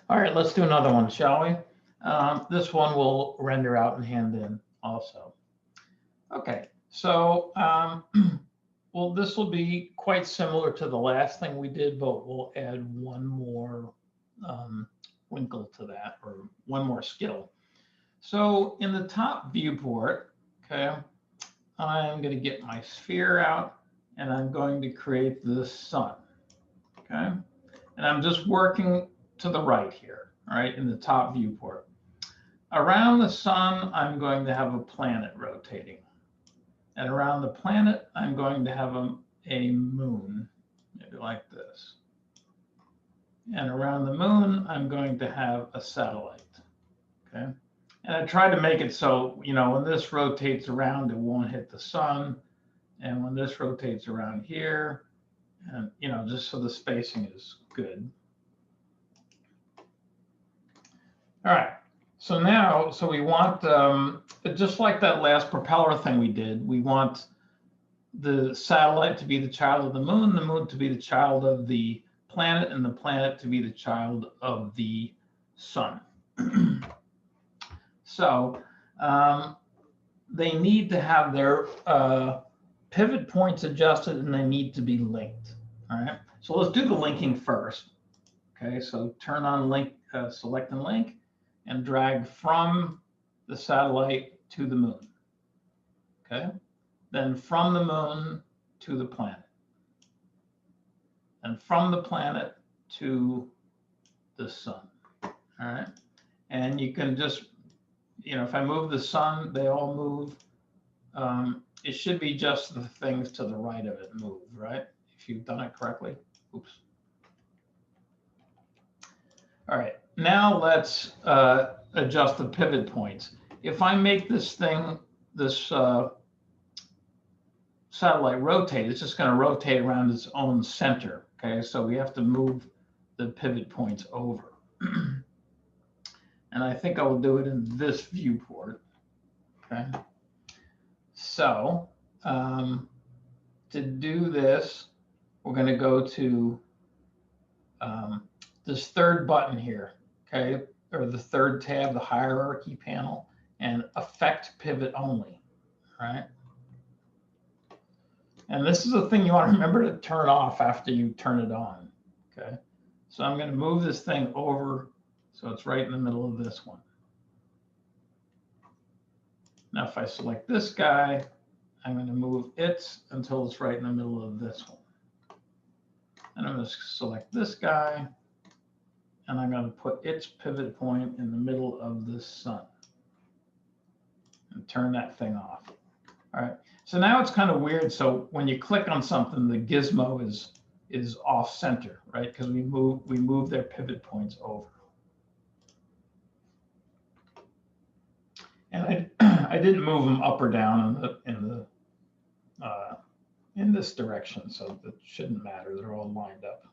All right, let's do another one, shall we? This one will render out and hand in also. Okay, so well, this will be quite similar to the last thing we did, but we'll add one more um, wrinkle to that, or one more skill. So in the top viewport, okay, I'm going to get my sphere out, and I'm going to create the sun, okay? And I'm just working to the right here, all right, in the top viewport. Around the sun, I'm going to have a planet rotating. And around the planet, I'm going to have a moon, maybe like this. And around the moon, I'm going to have a satellite, okay? And I tried to make it so, when this rotates around, it won't hit the sun. And when this rotates around here, and, just so the spacing is good. All right. So now, we want, just like that last propeller thing we did, we want the satellite to be the child of the moon to be the child of the planet, and the planet to be the child of the sun. So they need to have their pivot points adjusted, and they need to be linked. All right. So let's do the linking first. Okay. So turn on link, select and link, and drag from the satellite to the moon. Okay. Then from the moon to the planet. And from the planet to the sun. All right. And you can just, if I move the sun, they all move. It should be just the things to the right of it move, right? If you've done it correctly. Oops. All right. Now let's adjust the pivot points. If I make this satellite rotate, it's just going to rotate around its own center. Okay, so we have to move the pivot points over. And I think I will do it in this viewport. Okay, so to do this, we're going to go to this third button here, okay, or the third tab, the hierarchy panel, and affect pivot only, right? And this is the thing you want to remember to turn off after you turn it on, okay? So I'm going to move this thing over so it's right in the middle of this one. Now, if I select this guy, I'm going to move it until it's right in the middle of this one. And I'm going to select this guy, and I'm going to put its pivot point in the middle of this sun and turn that thing off. All right. So now it's kind of weird. So when you click on something, the gizmo is off center, right? Because we move their pivot points over. And I didn't move them up or down in this direction, so that shouldn't matter. They're all lined up.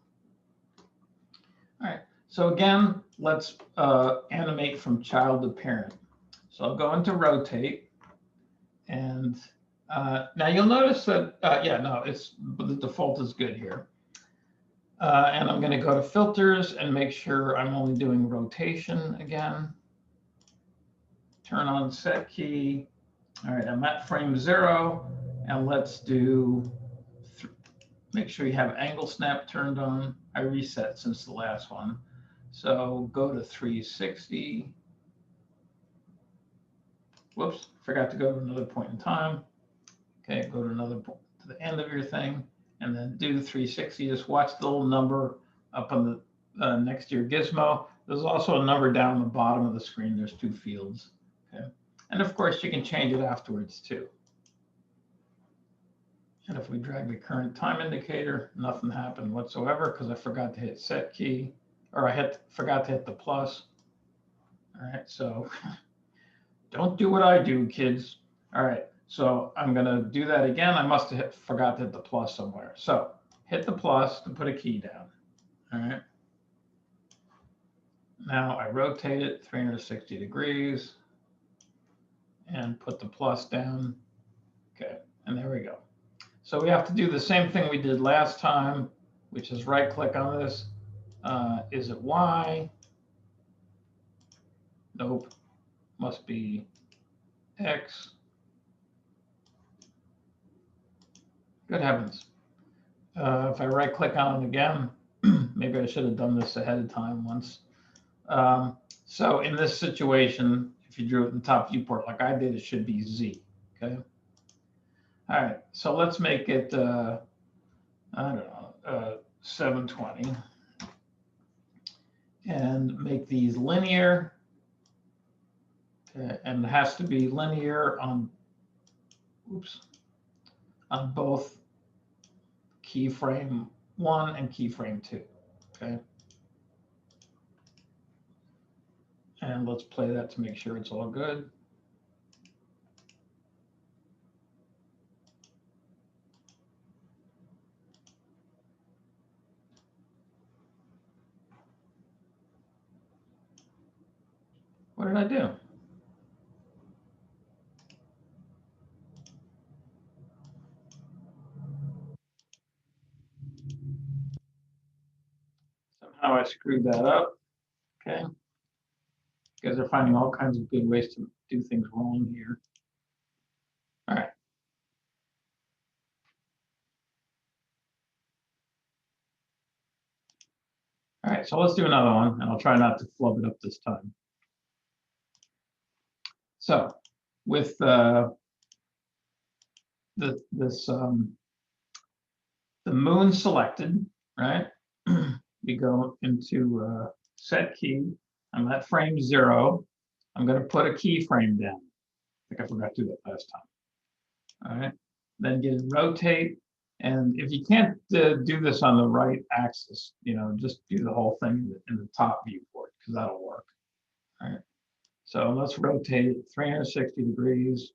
All right. So again, let's animate from child to parent. So I'll go into rotate, and now you'll notice that, the default is good here. And I'm going to go to filters and make sure I'm only doing rotation again. Turn on set key. All right, I'm at frame 0, and let's do, make sure you have angle snap turned on. I reset since the last one. So go to 360. Whoops, forgot to go to another point in time. Okay, go to another point, to the end of your thing, and then do 360. Just watch the little number up on the next to your gizmo. There's also a number down the bottom of the screen. There's 2 fields. Okay, and of course you can change it afterwards too. And if we drag the current time indicator, nothing happened whatsoever because I forgot to hit set key, or I forgot to hit the plus. All right, so don't do what I do, kids. All right, so I'm going to do that again. I must have forgot to hit the plus somewhere. So hit the plus to put a key down. All right. Now I rotate it 360 degrees and put the plus down. Okay, and there we go. So we have to do the same thing we did last time, which is right click on this. Is it Y? Nope. Must be X. Good heavens. If I right click on it again, maybe I should have done this ahead of time once. So in this situation, if you drew it in the top viewport like I did, it should be Z. Okay. All right. So let's make it, I don't know, 720. And make these linear. Okay. And it has to be linear on, oops, on both keyframe 1 and keyframe 2. Okay. And let's play that to make sure it's all good. What did I do? Somehow I screwed that up. Okay. You guys are finding all kinds of good ways to do things wrong here. All right. All right, so let's do another one, and I'll try not to flub it up this time. So with the moon selected, right? We go into set key. I'm at frame 0. I'm going to put a keyframe down. I think I forgot to do that last time. All right. Then get rotate. And if you can't do this on the right axis, just do the whole thing in the top viewport, because that'll work. All right. So let's rotate it 360 degrees.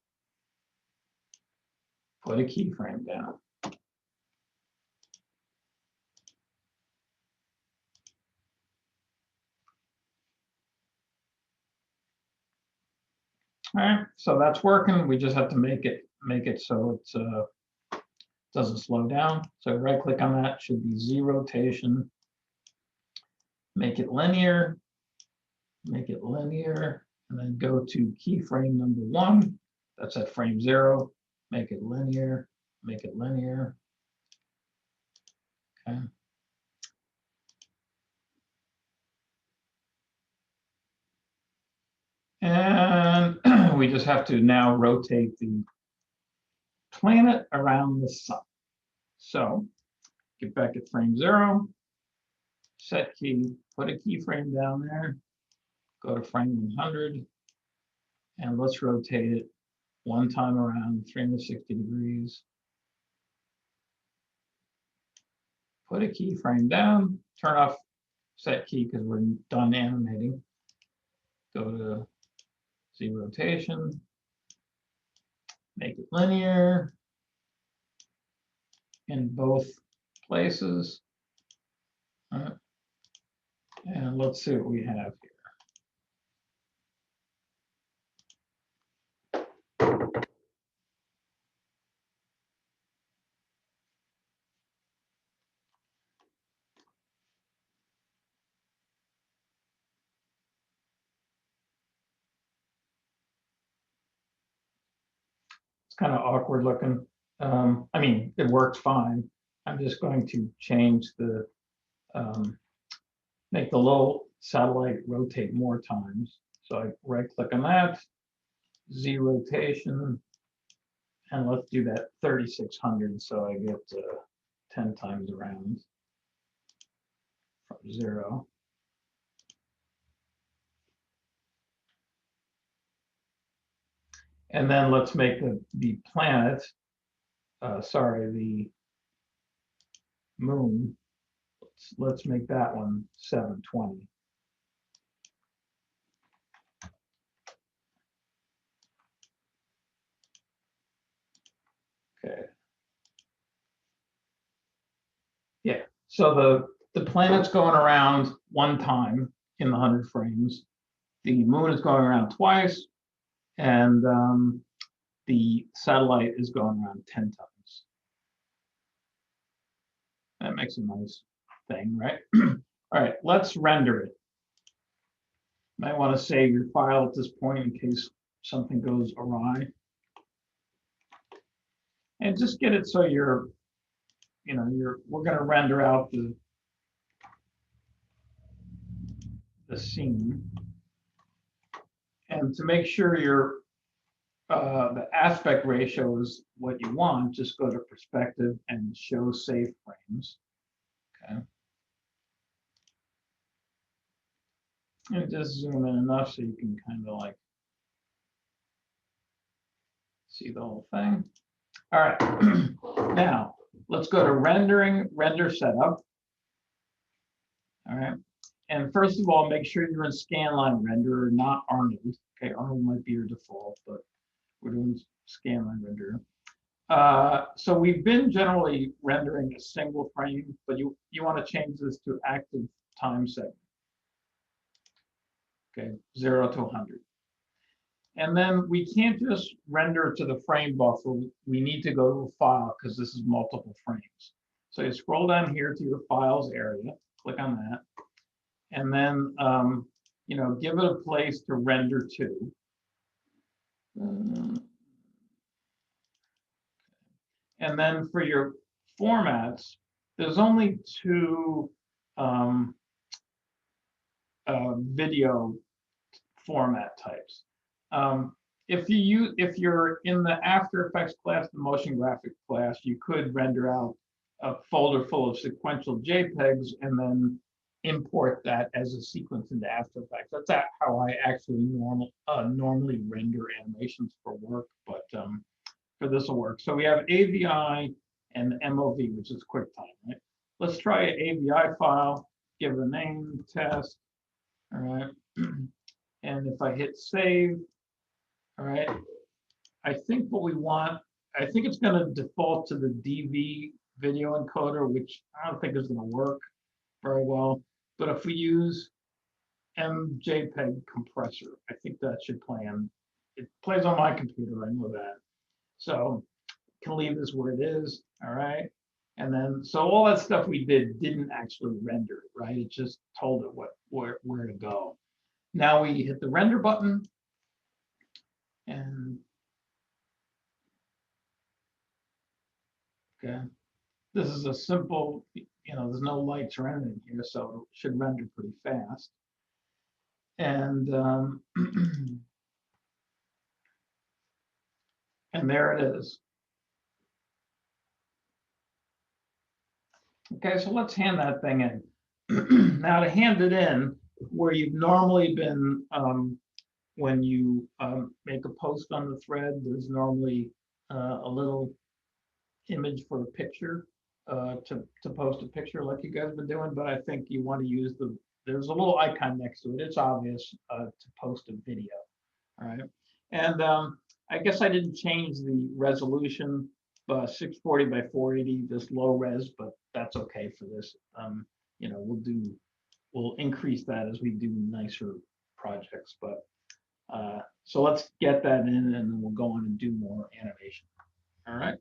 Put a keyframe down. All right, so that's working. We just have to make it so it doesn't slow down. So right click on that, should be Z rotation. Make it linear, and then go to keyframe number 1. That's at frame 0. Make it linear, Okay. And we just have to now rotate the planet around the sun. So get back at frame 0, set key, put a keyframe down there, go to frame 100, and let's rotate it one time around 360 degrees. Put a keyframe down, turn off set key because we're done animating. Go to Z rotation, make it linear in both places. And let's see what we have here. It's kind of awkward looking. I mean, it works fine. I'm just going to change the, make the little satellite rotate more times. So I right click on that, Z rotation, and let's do that 3600 so I get 10 times around from 0. And then let's make the planet, the moon, let's make that one 720. Okay. Yeah, so the planet's going around one time in the 100 frames. The moon is going around twice, and the satellite is going around 10 times. That makes a nice thing, right? All right, let's render it. Might want to save your file at this point in case something goes awry. And just get it so we're going to render out the scene. And to make sure the aspect ratio is what you want, just go to perspective and show save frames. Okay. And just zoom in enough so you can kind of like see the whole thing. All right. Now let's go to render setup. All right. And first of all, make sure you're in scanline renderer, not Arnold. Okay, Arnold might be your default, but we're doing scanline renderer. So we've been generally rendering a single frame, but you want to change this to active time segment. Okay, 0 to 100. And then we can't just render to the frame buffer. We need to go to a file because this is multiple frames. So you scroll down here to your files area, click on that, and then give it a place to render to. And then for your formats, there's only two video format types. If you're in the After Effects class, the motion graphic class, you could render out a folder full of sequential JPEGs and then import that as a sequence into After Effects. That's how I actually normally render animations for work, but for this will work. So we have AVI and MOV, which is QuickTime, right? Let's try an AVI file, give it a name, test, all right? And if I hit save, all right, I think what we want, I think it's going to default to the DV video encoder, which I don't think is going to work very well. But if we use MJPEG compressor, I think that should play on. It plays on my computer, I know that. So can leave this where it is, all right? And then, so all that stuff we didn't actually render, right? It just told it where to go. Now we hit the render button, and okay, this is a simple, there's no lights or anything here, so it should render pretty fast. And and there it is. Okay, so let's hand that thing in. Now to hand it in, where you've normally been, when you make a post on the thread, there's normally a little image for a picture to post a picture like you guys have been doing, but I think you want to use there's a little icon next to it. It's obvious to post a video, all right? And I guess I didn't change the resolution, 640 by 480, this low res, but that's okay for this. We'll increase that as we do nicer projects, but so let's get that in and then we'll go on and do more animation. All right.